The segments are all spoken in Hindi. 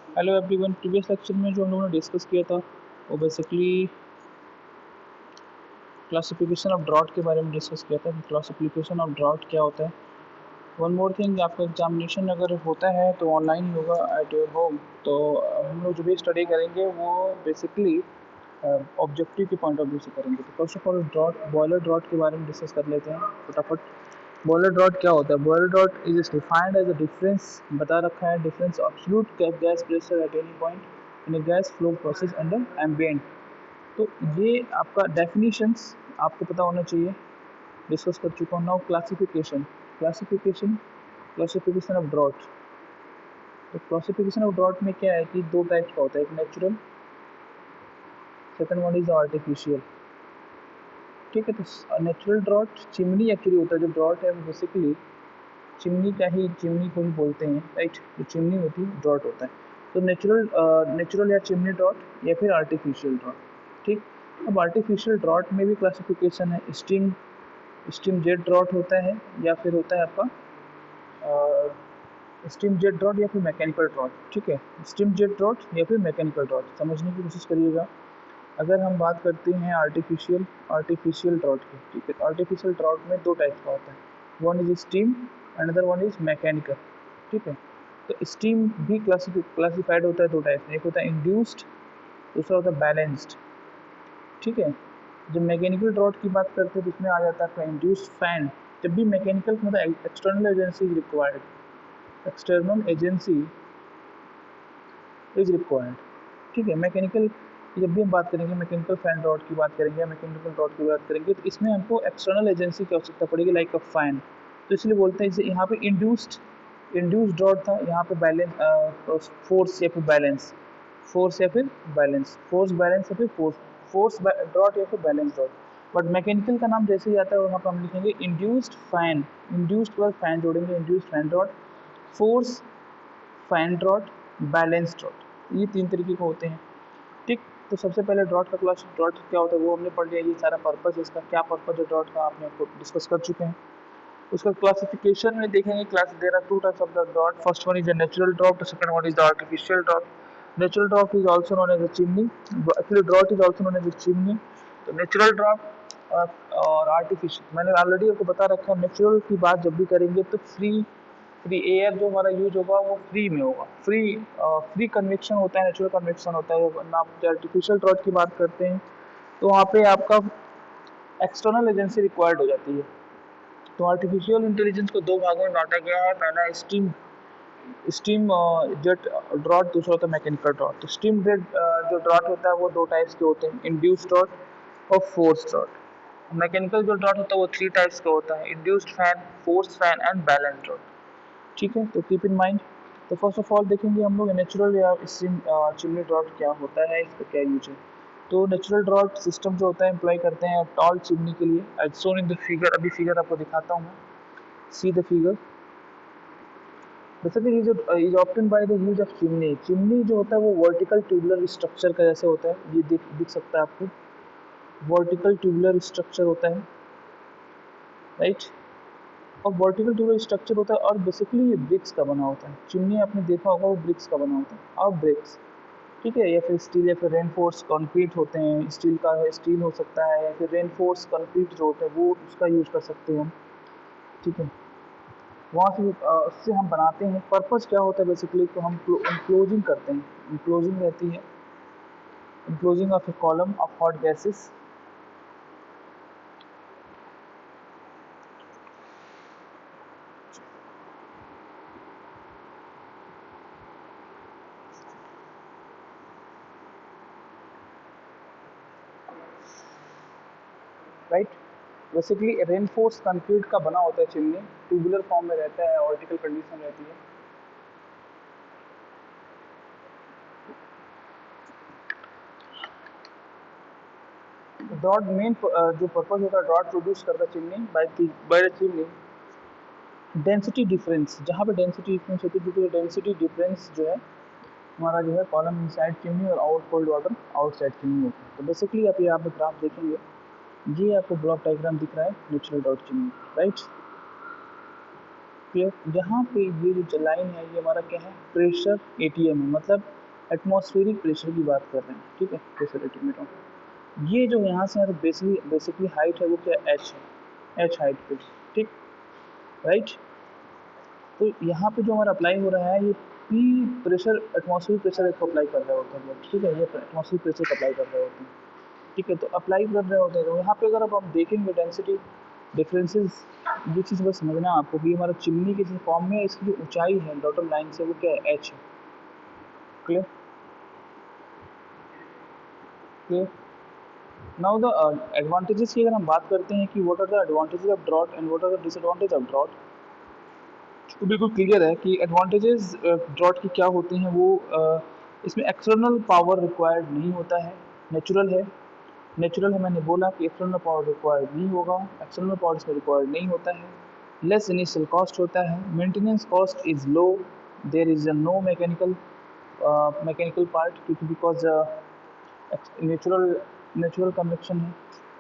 हेलो एवरीवन, प्रीवियस लेक्चर में जो हम लोगों ने डिस्कस किया था वो बेसिकली क्लासिफिकेशन ऑफ ड्रॉट के बारे में डिस्कस किया था कि क्लासिफिकेशन ऑफ ड्रॉट क्या होता है। वन मोर थिंग, आपका एग्जामिनेशन अगर होता है तो ऑनलाइन ही होगा एट योर होम। तो हम लोग जो भी स्टडी करेंगे वो बेसिकली ऑब्जेक्टिव के पॉइंट ऑफ व्यू से करेंगे। तो first of all draught, boiler draught के बारे में डिस्कस कर लेते हैं फटाफट। बॉयलर ड्रॉट क्या होता है? Boiler draught is defined as a difference, बता रखा है, difference absolute gas pressure at any point in a gas flow process under ambient. तो ये आपका डेफिनेशंस आपको पता होना चाहिए, डिस्कस कर चुका हूँ। Now classification, classification classification of draught. तो क्लासिफिकेशन ऑफ ड्रॉट में क्या है कि दो टाइप्स का होता है, एक natural, second one is artificial. ठीक है, तो नेचुरल ड्रॉट चिमनी एक्चुअली होता है। जो ड्रॉट है वो बेसिकली चिमनी को ही बोलते हैं, राइट। जो चिमनी होती है ड्रॉट होता है। तो नेचुरल या चिमनी ड्रॉट या फिर आर्टिफिशियल ड्रॉट। ठीक, अब आर्टिफिशियल ड्रॉट में भी क्लासिफिकेशन है। स्टीम जेट ड्रॉट होता है या फिर होता है आपका स्टीम जेट ड्रॉट या फिर मैकेनिकल ड्रॉट। ठीक है, स्टीम जेट ड्रॉट या फिर मैकेनिकल ड्रॉट समझने की कोशिश करिएगा। अगर हम बात करते हैं आर्टिफिशियल ड्रॉट की, ठीक है, आर्टिफिशियल ड्रॉट में दो टाइप का होता है। One is steam, another one is mechanical. ठीक है, तो स्टीम भी क्लासिफाइड होता है दो टाइप में, एक होता है इंड्यूस्ड, दूसरा होता है बैलेंस्ड। ठीक है, जब मैकेनिकल ड्रॉट की बात करते हैं तो इसमें आ जाता है आपका इंड्यूस्ड फैन। जब भी मैकेनिकल मतलब external agency is required, external agency is required. ठीक है, मैकेनिकल जब भी हम बात करेंगे, मैकेनिकल फैन ड्रॉट की बात करेंगे या मैकेनिकल ड्रॉट की बात करेंगे, तो इसमें हमको एक्सटर्नल एजेंसी की आवश्यकता पड़ेगी, लाइक अ फैन। तो इसलिए बोलते हैं, जैसे यहाँ पे इंड्यूस्ड ड्रॉट था, यहाँ पे बैलेंस फोर्स या फिर बैलेंस, फोर्स बैलेंस या फिर फोर्स ड्रॉट या फिर बैलेंस ड्रॉट। बट मैकेनिकल का नाम जैसे ही आता है वहाँ पर हम लिखेंगे इंड्यूस्ड फैन, इंड्यूस्ड पर फैन जोड़ेंगे, induced fan draught, force fan draught, balance draught, ये तीन तरीके के होते हैं। ठीक, तो सबसे पहले ड्रॉट क्या होता है वो हमने पढ़ लिया। ये सारा पर्पज, इसका क्या पर्पज है ड्रॉट का, आपने आपको डिस्कस कर चुके हैं। उसका क्लासिफिकेशन में देखेंगे, class there are two types of the draught. First one is the natural draught, second one is the artificial draught. Natural draught is also known as a chimney, actually draught is also known as a chimney. तो नेचुरल ड्रॉट और आर्टिफिशियल, मैंने ऑलरेडी आपको बता रखा है। नेचुरल की बात जब भी करेंगे तो फ्री फ्री एयर जो हमारा यूज होगा वो फ्री में होगा, फ्री कन्वेक्शन होता है, नेचुरल कन्वेक्शन होता है। वरना आप आर्टिफिशियल ड्रॉट की बात करते हैं तो वहाँ पे आपका एक्सटर्नल एजेंसी रिक्वायर्ड हो जाती है। तो आर्टिफिशियल इंटेलिजेंस को दो भागों में बांटा गया है। पहला स्टीम स्टीम जेट ड्रॉट, दूसरा होता है मैकेनिकल ड्रॉट। तो स्टीम जेट जो ड्रॉट होता है वो दो टाइप्स के होते हैं, इंड्यूस्ड ड्रॉट और फोर्स ड्रॉट। मैकेनिकल जो ड्रॉट होता है वो थ्री टाइप्स का होता है, induced fan, force fan and balance draught. ठीक है, तो कीप इन माइंड। तो फर्स्ट ऑफ ऑल देखेंगे हम लोग नेचुरल या स्टीम चिमनी ड्रॉट क्या होता है, इसका क्या यूज है। तो नेचुरल ड्रॉट सिस्टम जो होता है एम्प्लॉय करते हैं टॉल चिमनी के लिए, as shown in the figure. अभी फिगर आपको दिखाता हूँ, see the figure. Basically is obtained by the use of chimney. Chimney जो होता है वो वर्टिकल ट्यूबुलर स्ट्रक्चर का जैसे होता है, ये दिख सकता है आपको, वर्टिकल ट्यूबुलर स्ट्रक्चर होता है, राइट। और वर्टिकल ट्यूबुलर स्ट्रक्चर होता है और बेसिकली ये ब्रिक्स का बना होता है। चिमनी आपने देखा होगा वो ब्रिक्स का बना होता है, और ब्रिक्स, ठीक है, या फिर स्टील या फिर रेनफोर्स कंक्रीट होते हैं। स्टील का है, स्टील हो सकता है, या फिर रेनफोर्स कंक्रीट जो होता है वो उसका यूज कर सकते हैं हम। ठीक है, वहाँ से उससे हम बनाते हैं। पर्पज़ क्या होता है बेसिकली, तो हम इनक्लोजिंग करते हैं, इनक्लोजिंग रहती है, enclosing of A column of hot gases. Right, basically reinforce concrete का बना होता है चिमनी, ट्यूबुलर फॉर्म में रहता है, वर्टिकल कंडीशन रहती है। ड्रॉट मेन जो पर्पज होता है ड्रॉट प्रोड्यूस करता है chimney bye the chimney, density difference. जहाँ पे डेंसिटी डिफरेंस होती है, ड्यू टू डेंसिटी डिफरेंस जो है हमारा जो है कॉलम इनसाइड चिमनी और out cold water outside chimney होता है। तो बेसिकली आप यहाँ पे ग्राफ देखेंगे, ये आपको ब्लॉक डायग्राम दिख रहा है natural draught chimney, right. Clear, यहाँ पे ये जो लाइन है ये हमारा क्या है, प्रेशर एटीएम है। मतलब एटमॉस्फेरिक प्रेशर की बात कर रहे हैं, ठीक है, प्रेशर एटीमीटर। ये जो यहाँ से तो बेसिकली हाइट है वो क्या एच है, एच हाइट पे, ठीक, राइट। तो यहाँ पे जो हमारा अप्लाई हो रहा है ये पी प्रेशर, एटमॉस्फेरिक प्रेशर को अप्लाई कर रहे होते हैं लोग, ठीक है, ये एटमॉस्फेरिक प्रेशर को अप्लाई कर रहे होते हैं, ठीक है। तो अप्लाई कर रहे होते हैं तो यहाँ पे अगर अब हम देखेंगे डेंसिटी डिफरेंसेस, ये चीज़ बस समझना है आपको कि हमारा चिमनी किस फॉर्म में, इसकी जो ऊंचाई है डॉटेड लाइन से वो क्या है, एच है, clear, clear. Now the advantages की अगर हम बात करते हैं कि what are the advantages of draught and what are the disadvantage of draught, तो बिल्कुल क्लियर है कि एडवांटेजेस ड्रॉट की क्या होते हैं वो इसमें एक्सटर्नल पावर रिक्वायर्ड नहीं होता है, नेचुरल है, नेचुरल है, मैंने बोला कि एक्सटर्नल पावर रिक्वायर्ड नहीं होगा, एक्सटर्नल पावर इसमें रिक्वायर्ड नहीं होता है, लेस इनिशियल कॉस्ट होता है, maintenance cost is low, there is no mechanical part क्योंकि बिकॉज नेचुरल नेचुरल कन्वेक्शन है।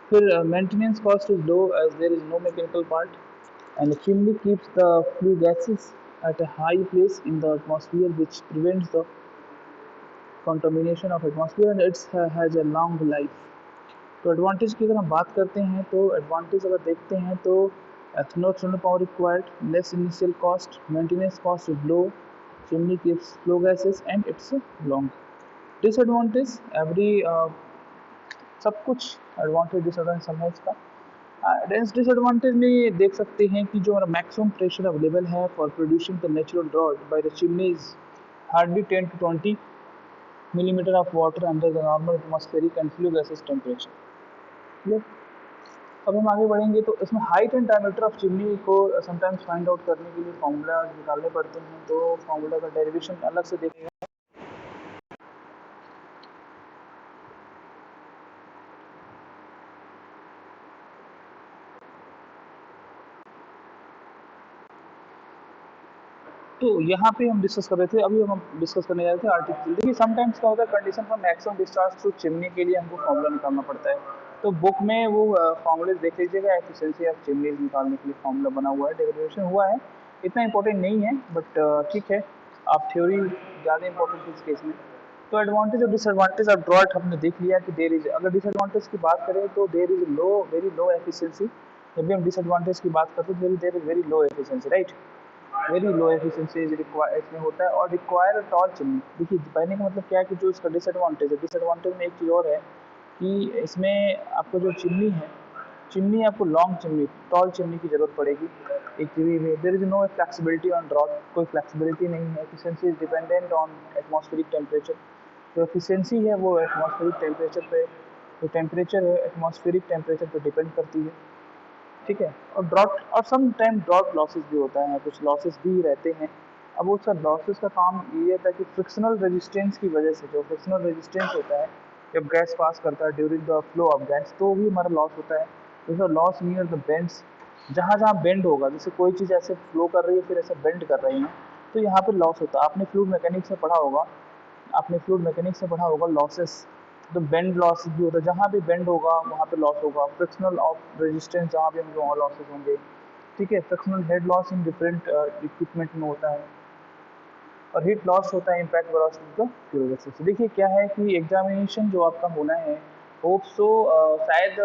फिर maintenance cost is low as there is no mechanical part, and the chimney keeps the flue gases at a high place in the atmosphere which prevents the contamination of atmosphere and it has a long life। तो एडवांटेज की अगर हम बात करते हैं तो एडवांटेज अगर देखते हैं तो no external power required, less initial cost, maintenance cost is low, chimney keeps flow gases and it's long. Disadvantage every सब कुछ एडवांटेज डिसएडवांटेज सब है इसका। डिसएडवांटेज में ये देख सकते हैं कि जो हमारा मैक्सिमम प्रेशर अवेलेबल है for producing the natural draught by the chimney is hardly 10 to 20 millimeter of water under the normal atmospheric and flue gases temperature, clear. अब हम आगे बढ़ेंगे तो इसमें height and diameter of chimney को समटाइम्स फाइंड आउट करने के लिए फॉर्मूला निकालने पड़ते हैं, तो फॉर्मूला का डेरिवेशन अलग से देखेंगे। तो यहाँ पे हम डिस्कस कर रहे थे, अभी हम डिस्कस करने जा रहे थे आर्टिफिशियल। देखिए समटाइम्स क्या होता है, condition for maximum discharge through chimney के लिए हमको फॉर्मूला निकालना पड़ता है, तो बुक में वो फॉर्मूले देख लीजिएगा, एफिशिएंसी ऑफ चिमनीज निकालने के लिए फॉर्मूला बना हुआ है, डेरिवेशन हुआ है, इतना इंपॉर्टेंट नहीं है बट ठीक है, आप थ्योरी ज़्यादा इंपॉर्टेंट है इस केस में। तो एडवांटेज और डिसएडवांटेज ऑफ ड्रॉट हमने देख लिया कि देर इज, अगर डिसएडवांटेज की बात करें तो there is low, very low efficiency. जब भी हम डिसएडवांटेज की बात करते हैं there is very low efficiency, right, very low efficiency इसमें होता है। और रिक्वायर टॉल चिमनी, देखिए पहले का मतलब क्या है कि जो इसका डिसएडवांटेज है, डिसएडवांटेज में एक चीज़ और है कि इसमें आपको जो चिमनी है, चिमनी आपको लॉन्ग चिमनी, टॉल चिमनी की जरूरत पड़ेगी एक टीवी में। There is no flexibility on draught, कोई फ्लेक्सिबिलिटी नहीं है, efficiency is dependent on atmospheric temperature. जो एफिशिएंसी है वो एटमॉस्फेरिक टेम्परेचर पे, जो टेम्परेचर है एटमॉस्फेरिक टेम्परेचर पे डिपेंड करती है, ठीक है। और ड्रॉट और सम टाइम ड्रॉट लॉसेस भी होता है, कुछ लॉसेस भी रहते हैं। अब उसका लॉसेस का काम ये था कि फ्रिक्शनल रेजिस्टेंस की वजह से, जो फ्रिक्शनल रेजिस्टेंस होता है जब गैस पास करता है during the flow of gas, तो भी हमारा लॉस होता है। जैसे लॉस नियर द बेंड्स, जहाँ जहाँ बेंड होगा, जैसे कोई चीज़ ऐसे फ्लो कर रही है फिर ऐसे बेंड कर रही है, तो यहाँ पे लॉस होता है। आपने फ्लूइड मैकेनिक्स में पढ़ा होगा, आपने फ्लूइड मैकेनिक्स में पढ़ा होगा लॉसेस, तो बेंड लॉस भी होता है, जहाँ भी बेंड होगा वहाँ पे लॉस होगा। फ्रिक्शनल ऑफ रेजिस्टेंस जहाँ भी होंगे वहाँ लॉसेस होंगे, ठीक है। Frictional head loss in different equipment में होता है, और हीट लॉस होता है इम्पैक्ट वेलोसिटी का की वजह से। देखिए क्या है कि एग्जामिनेशन जो आपका होना है, होप सो शायद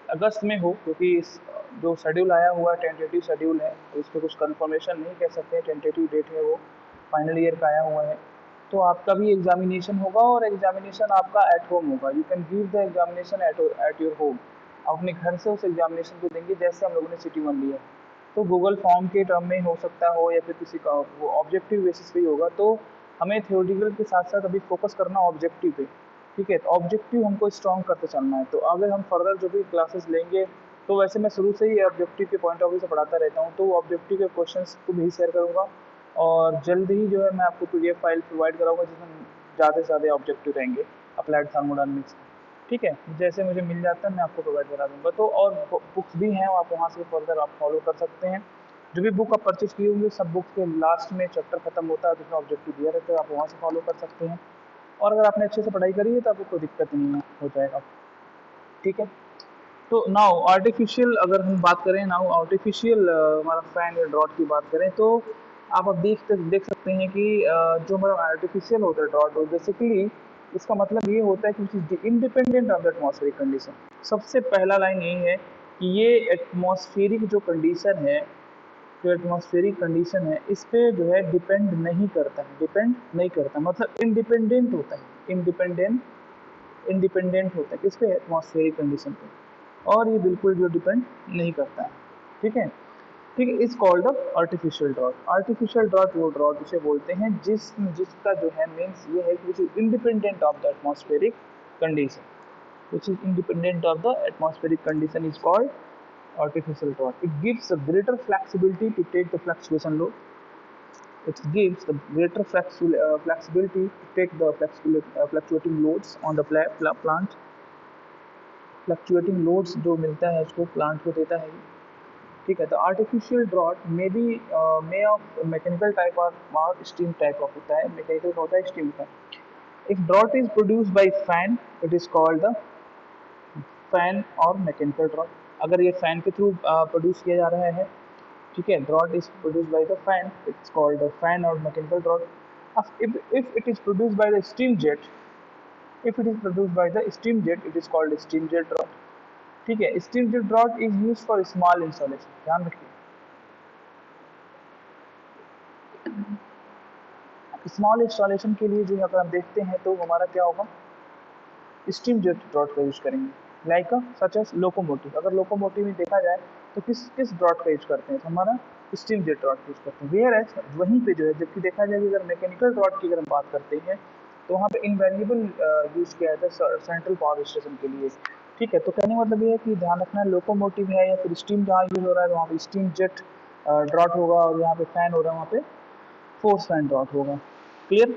अगस्त में हो, क्योंकि जो शेड्यूल आया हुआ है टेंटेटिव शेड्यूल है, इस पर कुछ कंफर्मेशन नहीं कह सकते हैं, टेंटेटिव डेट है वो, फाइनल ईयर का आया हुआ है। तो आपका भी एग्जामिनेशन होगा और एग्जामिनेशन आपका एट होम होगा, you can give the examination at your home, अपने घर से उस एग्जामिनेशन को देंगे जैसे हम लोगों ने सिटी वन लिया। तो गूगल फॉर्म के टर्म में हो सकता हो या फिर किसी का वो ऑब्जेक्टिव बेसिस पे ही होगा, तो हमें थ्योरेटिकल के साथ साथ अभी फोकस करना ऑब्जेक्टिव पे, ठीक है। तो ऑब्जेक्टिव हमको स्ट्रॉन्ग करते चलना है, तो अगर हम फर्दर जो भी क्लासेस लेंगे, तो वैसे मैं शुरू से ही ऑब्जेक्टिव के पॉइंट ऑफ व्यू से पढ़ाता रहता हूँ, तो ऑब्जेक्टिव के क्वेश्चंस को भी शेयर करूँगा, और जल्द ही जो है मैं आपको PDF फाइल प्रोवाइड कराऊंगा जिसमें ज़्यादा से ज़्यादा ऑब्जेक्टिव रहेंगे अप्लाइड थर्मोडायनामिक्स, ठीक है। जैसे मुझे मिल जाता है मैं आपको प्रोवाइड करा दूँगा। तो और बुक्स भी हैं, आप वहाँ से फर्दर आप फॉलो कर सकते हैं। जो भी बुक आप परचेज किए होंगे सब बुक्स के लास्ट में चैप्टर खत्म होता है तो उसमें ऑब्जेक्टिव दिया रहता है, आप वहाँ से फॉलो कर सकते हैं। और अगर आपने अच्छे से पढ़ाई करी है तो आपको कोई दिक्कत नहीं हो जाएगा, ठीक है। तो नाउ आर्टिफिशियल, अगर हम बात करें नाउ आर्टिफिशियल हमारा फैन या ड्रॉट की बात करें, तो आप अब देख सकते हैं कि जो हमारा आर्टिफिशियल होता है ड्रॉट, बेसिकली इसका मतलब ये होता है कि independent of the atmospheric condition. सबसे पहला लाइन यही है कि ये एटमॉस्फेरिक जो कंडीशन है, जो एटमॉस्फेरिक कंडीशन है, इस पे जो है डिपेंड नहीं करता है, डिपेंड नहीं करता, मतलब इंडिपेंडेंट होता है, इंडिपेंडेंट होता है किस पे, एटमॉस्फेरिक कंडीशन पे, और ये बिल्कुल जो डिपेंड नहीं करता है। ठीक है, ठीक है, is called the artificial draught. Artificial draught वो ड्रॉट उसे बोलते हैं जिसका जो है मीन्स ये है कि which is independent of the atmospheric condition, which is independent of the atmospheric condition is called artificial drought. It gives a greater flexibility to take the fluctuation load. It gives the greater flexibility to take the fluctuating loads on the plant. Fluctuating loads जो मिलता है उसको प्लांट को देता है। ठीक है, तो artificial draught may of mechanical type और स्टीम टाइप ऑफ होता है। मैकेनिकल का होता है, स्टीम का। If draught is produced by fan, it is called the fan और मैकेनिकल ड्रॉट। अगर ये फैन के थ्रू प्रोड्यूस किया जा रहा है, ठीक है, draught is produce by the fan, it's called the fan और mechanical draught. if it is produced by the steam jet, if it is produced by the steam jet, it is called steam jet drought। ठीक है, steam jet drought is used for small installation, ध्यान रखिए। स्मॉल इंस्टॉलेशन के लिए जो अगर हम देखते हैं तो हमारा क्या होगा, स्टीम जेट ड्रॉट का यूज करेंगे, लाइक सच एस लोकोमोटिव। अगर लोकोमोटिव में देखा जाए तो किस किस ड्रॉट का यूज करते हैं, तो हमारा स्टीम जेट ड्रॉट यूज करते हैं। वेयर एज वहीं पे जो है, जबकि देखा जाए अगर मैकेनिकल ड्रॉट की अगर हम बात करते हैं तो वहाँ पे इनवेरिएबल यूज किया जाता है सेंट्रल पावर स्टेशन के लिए। ठीक है, तो कहने का मतलब ये है कि ध्यान रखना, लोकोमोटिव है या फिर स्टीम जहाँ यूज हो रहा है तो वहाँ पे स्टीम जेट ड्रॉट होगा, और यहाँ पे फैन हो रहा है वहाँ पे फोर्स फैन ड्रॉट होगा। क्लियर।